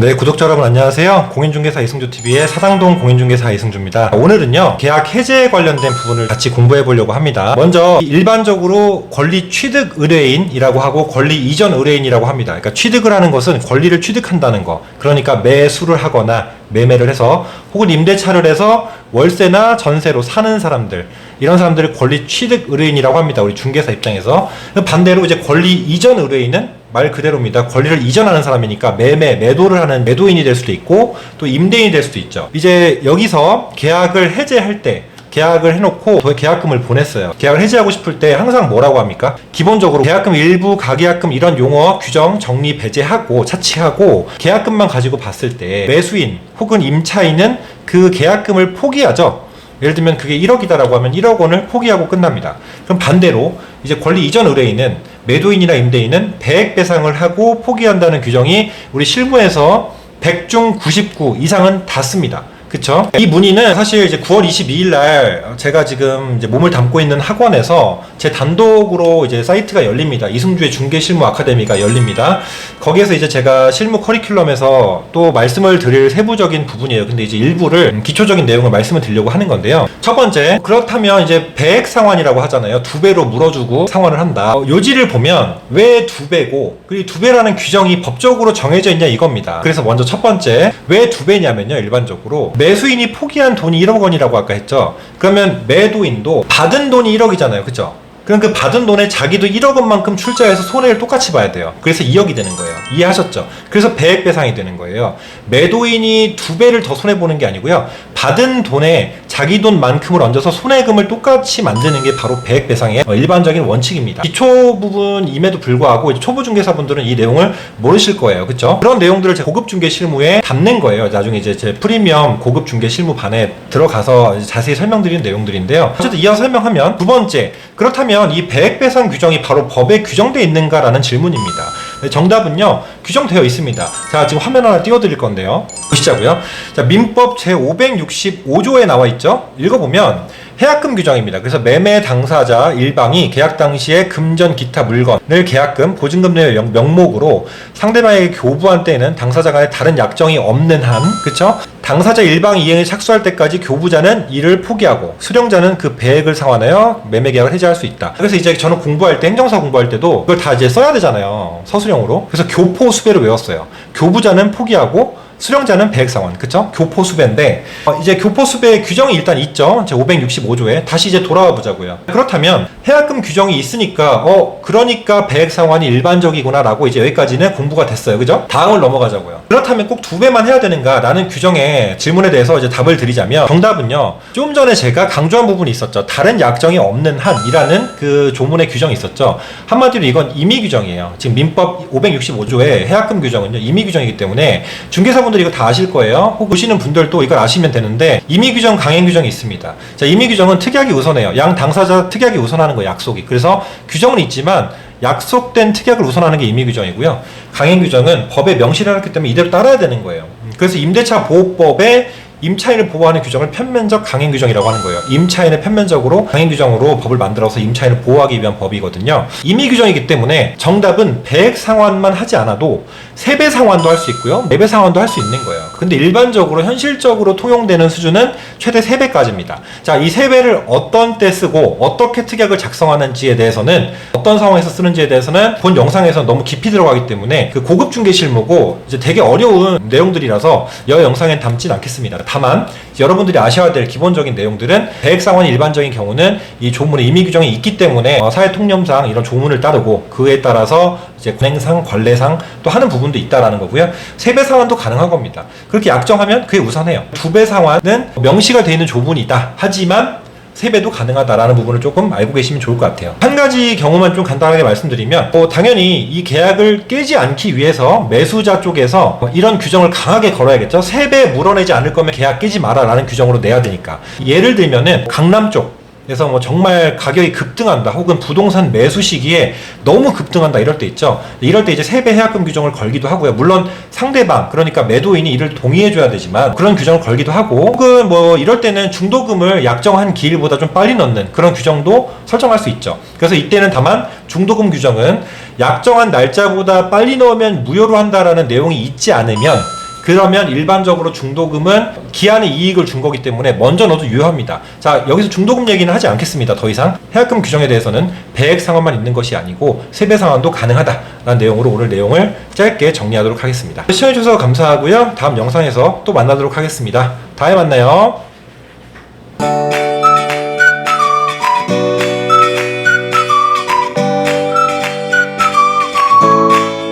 네, 구독자 여러분 안녕하세요. 공인중개사 이승주TV의 사당동 공인중개사 이승주입니다. 오늘은요, 계약 해제 관련된 부분을 같이 공부해 보려고 합니다. 먼저 일반적으로 권리 취득 의뢰인이라고 하고 권리 이전 의뢰인이라고 합니다. 그러니까 취득을 하는 것은 권리를 취득한다는 거. 그러니까 매수를 하거나 매매를 해서 혹은 임대차를 해서 월세나 전세로 사는 사람들, 이런 사람들을 권리 취득 의뢰인이라고 합니다. 우리 중개사 입장에서. 반대로 이제 권리 이전 의뢰인은 말 그대로입니다. 권리를 이전하는 사람이니까 매도를 하는 매도인이 될 수도 있고 또 임대인이 될 수도 있죠. 이제 여기서 계약을 해제할 때 계약을 해놓고 계약금을 보냈어요. 계약을 해지하고 싶을 때 항상 뭐라고 합니까? 기본적으로 계약금 일부, 가계약금 이런 용어, 규정, 정리, 배제하고 차치하고 계약금만 가지고 봤을 때 매수인 혹은 임차인은 그 계약금을 포기하죠. 예를 들면 그게 1억이다라고 하면 1억 원을 포기하고 끝납니다. 그럼 반대로 이제 권리 이전 의뢰인은 매도인이나 임대인은 배액 배상을 하고 포기한다는 규정이 우리 실무에서 100중 99 이상은 닿습니다. 그쵸? 이 문의는 사실 이제 9월 22일 날 제가 지금 이제 몸을 담고 있는 학원에서 제 단독으로 이제 사이트가 열립니다. 이승주의 중개실무 아카데미가 열립니다. 거기에서 이제 제가 실무 커리큘럼에서 또 말씀을 드릴 세부적인 부분이에요. 근데 이제 일부를 기초적인 내용을 말씀을 드리려고 하는 건데요. 첫 번째, 그렇다면 이제 배액 상환이라고 하잖아요. 2배로 물어주고 상환을 한다. 요지를 보면 왜 2배고 그리고 2배라는 규정이 법적으로 정해져 있냐 이겁니다. 그래서 먼저 첫 번째, 왜 2배냐면요. 일반적으로 매수인이 포기한 돈이 1억 원이라고 아까 했죠. 그러면 매도인도 받은 돈이 1억이잖아요. 그죠? 그럼 그 받은 돈에 자기도 1억 원만큼 출자해서 손해를 똑같이 봐야 돼요. 그래서 2억이 되는 거예요. 이해하셨죠? 그래서 배액 배상이 되는 거예요. 매도인이 2배를 더 손해보는 게 아니고요. 받은 돈에 자기 돈만큼을 얹어서 손해금을 똑같이 만드는 게 바로 배액 배상의 일반적인 원칙입니다. 기초 부분임에도 불구하고 초보 중개사분들은 이 내용을 모르실 거예요. 그쵸? 그런 내용들을 제 고급 중개 실무에 담는 거예요. 나중에 이제 제 프리미엄 고급 중개 실무반에 들어가서 자세히 설명드리는 내용들인데요. 어쨌든 이어서 설명하면 두 번째, 그렇다면 이 배액 배상 규정이 바로 법에 규정되어 있는가라는 질문입니다. 정답은요, 규정되어 있습니다. 자, 지금 화면 하나 띄워드릴 건데요. 보시자고요. 자, 민법 제565조에 나와 있죠? 읽어보면 해약금 규정입니다. 그래서 매매 당사자 일방이 계약 당시에 금전 기타 물건을 계약금, 보증금 내 명목으로 상대방에게 교부한 때에는 당사자 간에 다른 약정이 없는 한, 그쵸? 당사자 일방 이행을 착수할 때까지 교부자는 이를 포기하고 수령자는 그 배액을 상환하여 매매 계약을 해지할 수 있다. 그래서 이제 저는 공부할 때, 행정사 공부할 때도 그걸 다 이제 써야 되잖아요. 서술형으로. 그래서 교포 수배를 외웠어요. 교부자는 포기하고 수령자는 배액 상환, 그쵸? 교포 수배인데 이제 교포 수배 규정이 일단 있죠. 제 565조에 다시 이제 돌아와 보자고요. 그렇다면 해약금 규정이 있으니까 그러니까 배액 상환이 일반적이구나라고 이제 여기까지는 공부가 됐어요, 그죠? 다음을 넘어가자고요. 그렇다면 꼭 2배만 해야 되는가라는 규정의 질문에 대해서 이제 답을 드리자면 정답은요. 좀 전에 제가 강조한 부분이 있었죠. 다른 약정이 없는 한이라는 그 조문의 규정이 있었죠. 한마디로 이건 임의 규정이에요. 지금 민법 565조의 해약금 규정은요, 임의 규정이기 때문에 중개사분들이 이거 다 아실 거예요. 혹 보시는 분들도 이걸 아시면 되는데 임의 규정, 강행 규정이 있습니다. 자, 임의 규정은 특약이 우선해요. 양 당사자 특약이 우선하는 거예요, 약속이. 그래서 규정은 있지만 약속된 특약을 우선하는 게 임의 규정이고요. 강행 규정은 법에 명시를 해놨기 때문에 이대로 따라야 되는 거예요. 그래서 임대차 보호법에 임차인을 보호하는 규정을 편면적 강행 규정이라고 하는 거예요. 임차인을 편면적으로 강행 규정으로 법을 만들어서 임차인을 보호하기 위한 법이거든요. 임의 규정이기 때문에 정답은 배액 상환만 하지 않아도 3배 상환도 할 수 있고요. 4배 상환도 할 수 있는 거예요. 근데 일반적으로 현실적으로 통용되는 수준은 최대 3배까지입니다. 자, 이 3배를 어떤 때 쓰고 어떻게 특약을 작성하는지에 대해서는 어떤 상황에서 쓰는지에 대해서는 본 영상에서 너무 깊이 들어가기 때문에 그 고급 중개 실무고 이제 되게 어려운 내용들이라서 이 영상엔 담진 않겠습니다. 다만 여러분들이 아셔야 될 기본적인 내용들은 배액 상환이 일반적인 경우는 이 조문에 임의 규정이 있기 때문에 사회 통념상 이런 조문을 따르고 그에 따라서 이제 관행상, 관례상 또 하는 부분도 있다라는 거고요. 3배 상환도 가능한 겁니다. 그렇게 약정하면 그게 우선해요. 2배 상환은 명시가 되어 있는 조문이다. 하지만 3배도 가능하다라는 부분을 조금 알고 계시면 좋을 것 같아요. 한 가지 경우만 좀 간단하게 말씀드리면 당연히 이 계약을 깨지 않기 위해서 매수자 쪽에서 이런 규정을 강하게 걸어야겠죠. 3배 물어내지 않을 거면 계약 깨지 마라 라는 규정으로 내야 되니까. 예를 들면은 강남 쪽 그래서 뭐 정말 가격이 급등한다 혹은 부동산 매수 시기에 너무 급등한다 이럴 때 있죠. 이럴 때 이제 3배 해약금 규정을 걸기도 하고요. 물론 상대방 그러니까 매도인이 이를 동의해 줘야 되지만 그런 규정을 걸기도 하고 혹은 뭐 이럴 때는 중도금을 약정한 기일보다 좀 빨리 넣는 그런 규정도 설정할 수 있죠. 그래서 이때는 다만 중도금 규정은 약정한 날짜보다 빨리 넣으면 무효로 한다라는 내용이 있지 않으면 그러면 일반적으로 중도금은 기한의 이익을 준 거기 때문에 먼저 넣어도 유효합니다. 자, 여기서 중도금 얘기는 하지 않겠습니다. 더 이상 해약금 규정에 대해서는 배액 상환만 있는 것이 아니고 세배 상환도 가능하다라는 내용으로 오늘 내용을 짧게 정리하도록 하겠습니다. 시청해주셔서 감사하고요. 다음 영상에서 또 만나도록 하겠습니다. 다음에 만나요.